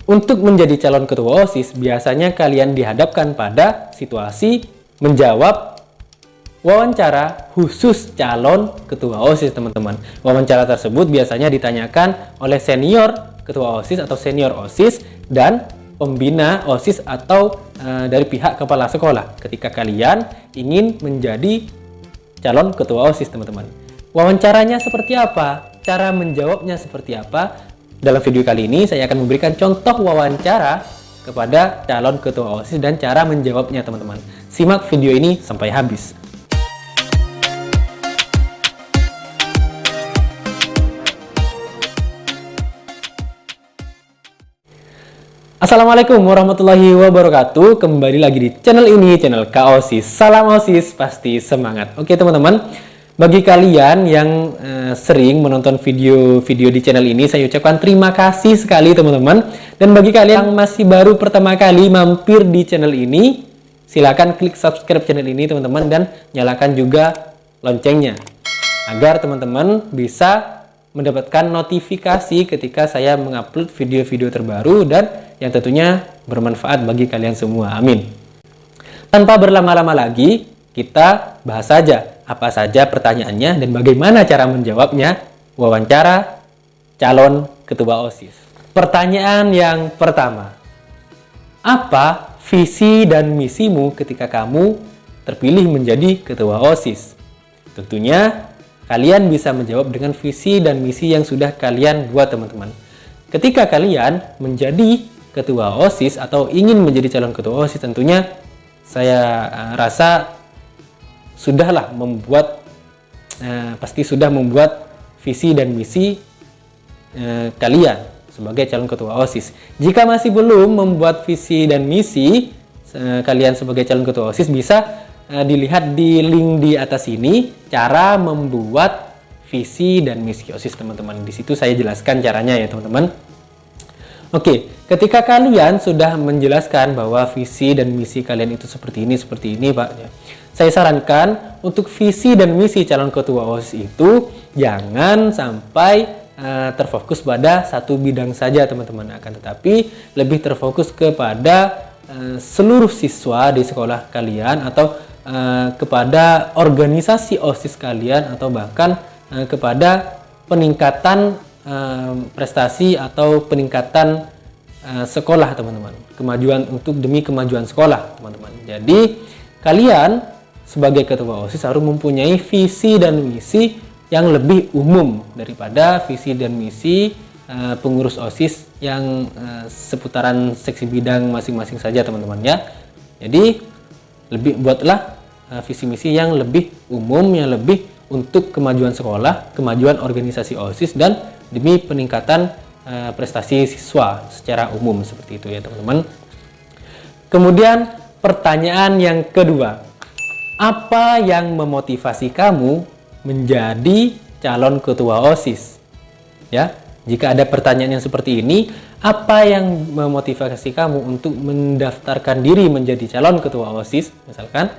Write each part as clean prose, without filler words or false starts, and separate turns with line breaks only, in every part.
Untuk menjadi calon ketua OSIS, biasanya kalian dihadapkan pada situasi menjawab wawancara khusus calon ketua OSIS, teman-teman. Wawancara tersebut biasanya ditanyakan oleh senior ketua OSIS atau senior OSIS dan pembina OSIS atau dari pihak kepala sekolah ketika kalian ingin menjadi calon ketua OSIS, teman-teman. Wawancaranya seperti apa? Cara menjawabnya seperti apa? Dalam video kali ini saya akan memberikan contoh wawancara kepada calon ketua OSIS dan cara menjawabnya, teman-teman. Simak video ini sampai habis. Assalamualaikum warahmatullahi wabarakatuh. Kembali lagi di channel ini, channel Kak OSIS. Salam OSIS, pasti semangat. Oke, teman-teman. Bagi kalian yang sering menonton video-video di channel ini, saya ucapkan terima kasih sekali, teman-teman. Dan bagi kalian yang masih baru pertama kali mampir di channel ini, silakan klik subscribe channel ini, teman-teman, dan nyalakan juga loncengnya agar teman-teman bisa mendapatkan notifikasi ketika saya mengupload video-video terbaru dan yang tentunya bermanfaat bagi kalian semua. Amin. Tanpa berlama-lama lagi, kita bahas saja apa saja pertanyaannya dan bagaimana cara menjawabnya. Wawancara calon ketua OSIS. Pertanyaan yang pertama, apa visi dan misimu ketika kamu terpilih menjadi ketua OSIS? Tentunya kalian bisa menjawab dengan visi dan misi yang sudah kalian buat, teman-teman. Ketika kalian menjadi ketua OSIS atau ingin menjadi calon ketua OSIS, tentunya saya rasa sudahlah membuat pasti sudah membuat visi dan misi kalian sebagai calon ketua OSIS. Jika masih belum membuat visi dan misi kalian sebagai calon ketua OSIS, bisa dilihat di link di atas ini cara membuat visi dan misi OSIS, teman-teman. Di situ saya jelaskan caranya ya, teman-teman. Oke, ketika kalian sudah menjelaskan bahwa visi dan misi kalian itu seperti ini, Pak, ya, saya sarankan untuk visi dan misi calon ketua OSIS itu jangan sampai terfokus pada satu bidang saja, teman-teman. Akan tetapi lebih terfokus kepada seluruh siswa di sekolah kalian atau kepada organisasi OSIS kalian atau bahkan kepada peningkatan prestasi atau peningkatan sekolah, teman-teman. Demi kemajuan sekolah, teman-teman. Jadi kalian sebagai ketua OSIS harus mempunyai visi dan misi yang lebih umum daripada visi dan misi pengurus OSIS yang seputaran seksi bidang masing-masing saja, teman-teman, ya. Jadi buatlah visi misi yang lebih umum, yang lebih untuk kemajuan sekolah, kemajuan organisasi OSIS dan demi peningkatan prestasi siswa secara umum, seperti itu ya, teman-teman. Kemudian pertanyaan yang kedua, apa yang memotivasi kamu menjadi calon ketua OSIS? Ya, jika ada pertanyaan yang seperti ini, apa yang memotivasi kamu untuk mendaftarkan diri menjadi calon ketua OSIS? Misalkan,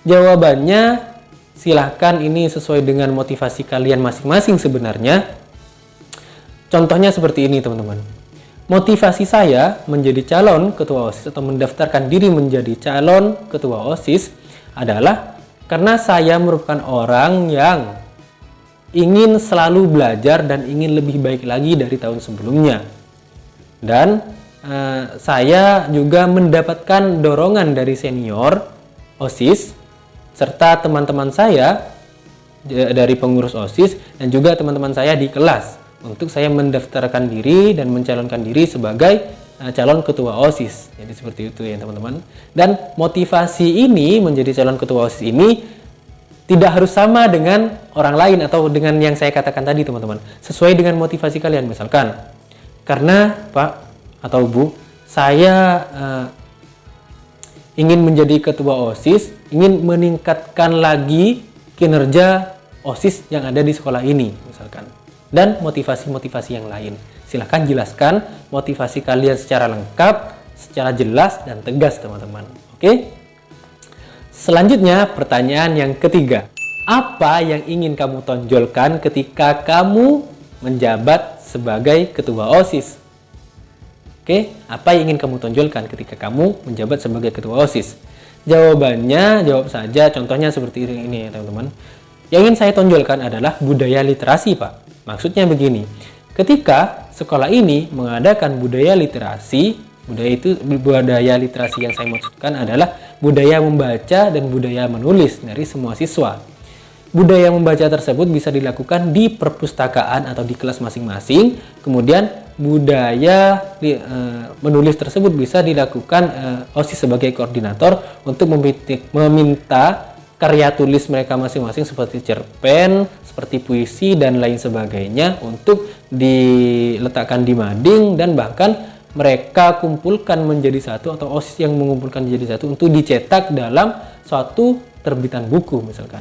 jawabannya silahkan ini sesuai dengan motivasi kalian masing-masing sebenarnya. Contohnya seperti ini, teman-teman. Motivasi saya menjadi calon ketua OSIS atau mendaftarkan diri menjadi calon ketua OSIS adalah karena saya merupakan orang yang ingin selalu belajar dan ingin lebih baik lagi dari tahun sebelumnya. Dan saya juga mendapatkan dorongan dari senior OSIS serta teman-teman saya dari pengurus OSIS dan juga teman-teman saya di kelas untuk saya mendaftarkan diri dan mencalonkan diri sebagai calon ketua OSIS. Jadi seperti itu ya, teman-teman. Dan motivasi ini menjadi calon ketua OSIS ini tidak harus sama dengan orang lain atau dengan yang saya katakan tadi, teman-teman. Sesuai dengan motivasi kalian. Misalkan, karena Pak atau Bu, saya ingin menjadi ketua OSIS, ingin meningkatkan lagi kinerja OSIS yang ada di sekolah ini, misalkan. Dan motivasi-motivasi yang lain. Silahkan jelaskan motivasi kalian secara lengkap, secara jelas dan tegas, teman-teman. Oke? Selanjutnya, pertanyaan yang ketiga. Apa yang ingin kamu tonjolkan ketika kamu menjabat sebagai ketua OSIS? Oke, apa yang ingin kamu tonjolkan ketika kamu menjabat sebagai ketua OSIS? Jawabannya, jawab saja. Contohnya seperti ini ya teman-teman. Yang ingin saya tonjolkan adalah budaya literasi, Pak. Maksudnya begini, ketika sekolah ini mengadakan budaya literasi, budaya literasi yang saya maksudkan adalah budaya membaca dan budaya menulis dari semua siswa. Budaya membaca tersebut bisa dilakukan di perpustakaan atau di kelas masing-masing. Kemudian budaya menulis tersebut bisa dilakukan OSIS sebagai koordinator untuk meminta karya tulis mereka masing-masing seperti cerpen, seperti puisi dan lain sebagainya untuk diletakkan di mading dan bahkan mereka kumpulkan menjadi satu atau OSIS yang mengumpulkan menjadi satu untuk dicetak dalam suatu terbitan buku misalkan.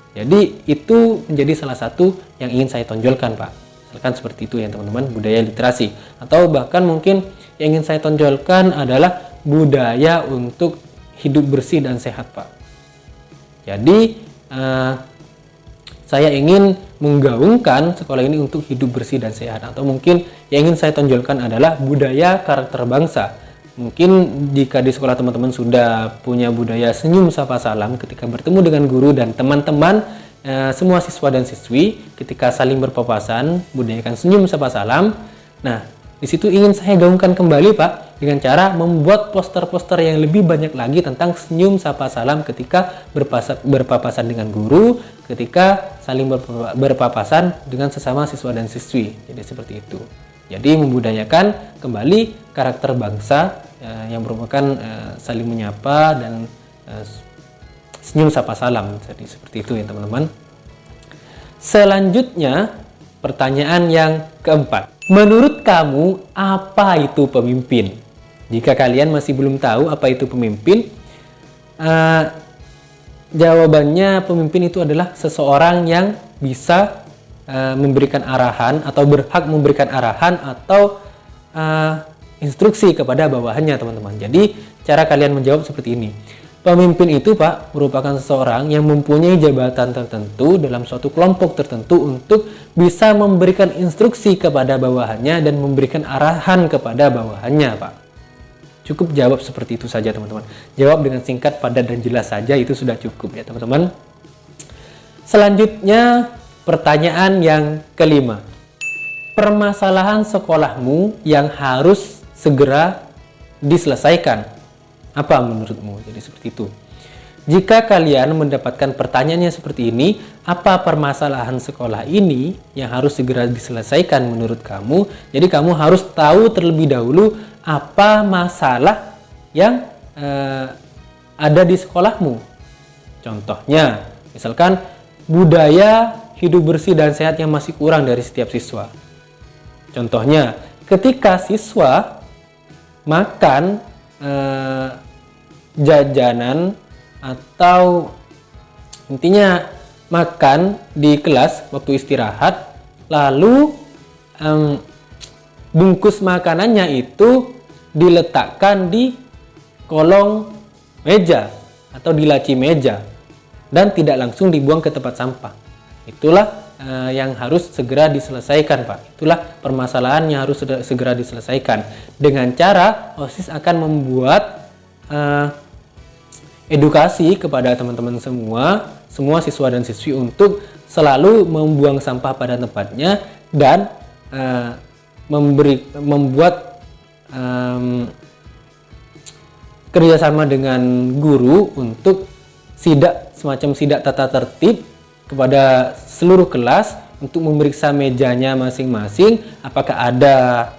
Jadi itu menjadi salah satu yang ingin saya tonjolkan, Pak. Misalkan seperti itu ya teman-teman, budaya literasi. Atau bahkan mungkin yang ingin saya tonjolkan adalah budaya untuk hidup bersih dan sehat, Pak. Jadi saya ingin menggaungkan sekolah ini untuk hidup bersih dan sehat. Atau mungkin yang ingin saya tonjolkan adalah budaya karakter bangsa. Mungkin jika di sekolah teman-teman sudah punya budaya senyum sapa salam ketika bertemu dengan guru dan teman-teman, semua siswa dan siswi ketika saling berpapasan, budayakan senyum sapa salam. Nah, di situ ingin saya gaungkan kembali, Pak, dengan cara membuat poster-poster yang lebih banyak lagi tentang senyum sapa salam ketika berpapasan dengan guru, ketika saling berpapasan dengan sesama siswa dan siswi. Jadi seperti itu. Jadi membudayakan kembali karakter bangsa yang merupakan saling menyapa dan senyum sapa salam. Jadi seperti itu ya teman-teman. Selanjutnya pertanyaan yang keempat. Menurut kamu apa itu pemimpin? Jika kalian masih belum tahu apa itu pemimpin, jawabannya pemimpin itu adalah seseorang yang bisa memberikan arahan atau berhak memberikan arahan atau instruksi kepada bawahannya teman-teman. Jadi cara kalian menjawab seperti ini. Pemimpin itu, Pak, merupakan seseorang yang mempunyai jabatan tertentu dalam suatu kelompok tertentu untuk bisa memberikan instruksi kepada bawahannya dan memberikan arahan kepada bawahannya, Pak. Cukup jawab seperti itu saja teman-teman. Jawab dengan singkat, padat dan jelas saja, itu sudah cukup ya teman-teman. Selanjutnya pertanyaan yang kelima. Permasalahan sekolahmu yang harus segera diselesaikan. Apa menurutmu? Jadi seperti itu. Jika kalian mendapatkan pertanyaannya seperti ini, apa permasalahan sekolah ini yang harus segera diselesaikan menurut kamu? Jadi kamu harus tahu terlebih dahulu apa masalah yang ada di sekolahmu. Contohnya, misalkan budaya hidup bersih dan sehat yang masih kurang dari setiap siswa. Contohnya, ketika siswa makan jajanan atau intinya makan di kelas waktu istirahat, lalu bungkus makanannya itu diletakkan di kolong meja atau di laci meja dan tidak langsung dibuang ke tempat sampah. Itulah yang harus segera diselesaikan, Pak. Itulah permasalahan yang harus segera diselesaikan. Dengan cara OSIS akan membuat edukasi kepada teman-teman semua siswa dan siswi untuk selalu membuang sampah pada tempatnya dan membuat kerjasama dengan guru untuk semacam sidak tata tertib kepada seluruh kelas untuk memeriksa mejanya masing-masing apakah ada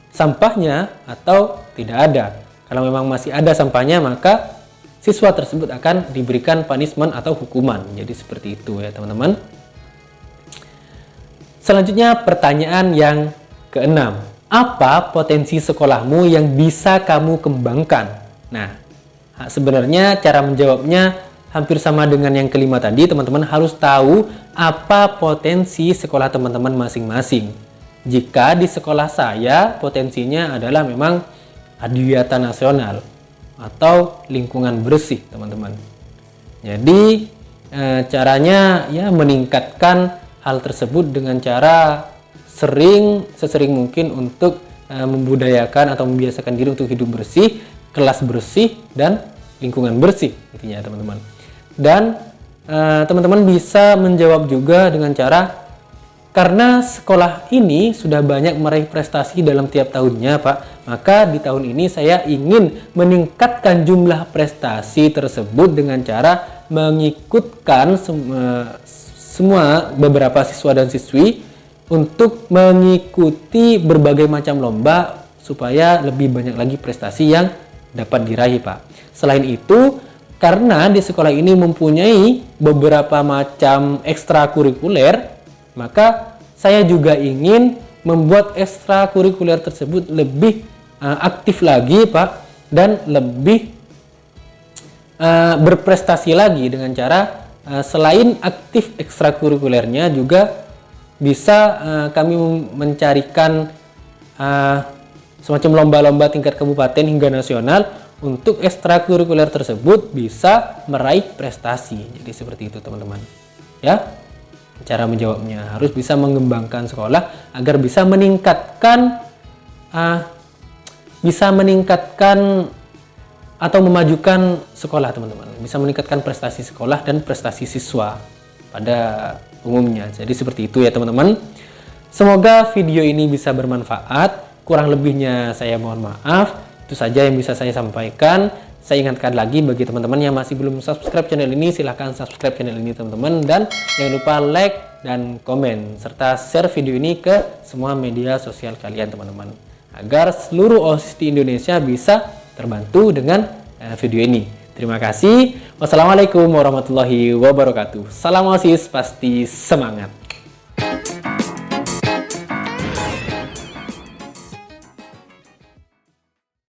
sampahnya atau tidak ada. Kalau memang masih ada sampahnya, maka siswa tersebut akan diberikan punishment atau hukuman. Jadi seperti itu ya teman-teman. Selanjutnya pertanyaan yang keenam. Apa potensi sekolahmu yang bisa kamu kembangkan? Nah, sebenarnya cara menjawabnya hampir sama dengan yang kelima tadi. Teman-teman harus tahu apa potensi sekolah teman-teman masing-masing. Jika di sekolah saya potensinya adalah memang adiwiyata nasional atau lingkungan bersih teman-teman. Jadi caranya ya meningkatkan hal tersebut dengan cara sesering mungkin untuk membudayakan atau membiasakan diri untuk hidup bersih, kelas bersih, dan lingkungan bersih intinya teman-teman. Dan teman-teman bisa menjawab juga dengan cara, karena sekolah ini sudah banyak meraih prestasi dalam tiap tahunnya Pak, maka di tahun ini saya ingin meningkatkan jumlah prestasi tersebut dengan cara mengikutkan semua beberapa siswa dan siswi untuk mengikuti berbagai macam lomba supaya lebih banyak lagi prestasi yang dapat diraih Pak. Selain itu, karena di sekolah ini mempunyai beberapa macam ekstrakurikuler, maka saya juga ingin membuat ekstrakurikuler tersebut lebih aktif lagi Pak, dan lebih berprestasi lagi dengan cara selain aktif ekstrakurikulernya juga bisa kami mencarikan semacam lomba-lomba tingkat kabupaten hingga nasional untuk ekstrakurikuler tersebut bisa meraih prestasi. Jadi seperti itu teman-teman. Ya, cara menjawabnya harus bisa mengembangkan sekolah agar bisa meningkatkan atau memajukan sekolah teman-teman. Bisa meningkatkan prestasi sekolah dan prestasi siswa pada umumnya. Jadi seperti itu ya teman-teman. Semoga video ini bisa bermanfaat. Kurang lebihnya saya mohon maaf. Itu saja yang bisa saya sampaikan. Saya ingatkan lagi bagi teman-teman yang masih belum subscribe channel ini, silahkan subscribe channel ini teman-teman. Dan jangan lupa like dan komen serta share video ini ke semua media sosial kalian teman-teman, agar seluruh OSIS di Indonesia bisa terbantu dengan video ini. Terima kasih. Wassalamualaikum warahmatullahi wabarakatuh. Salam OSIS pasti semangat.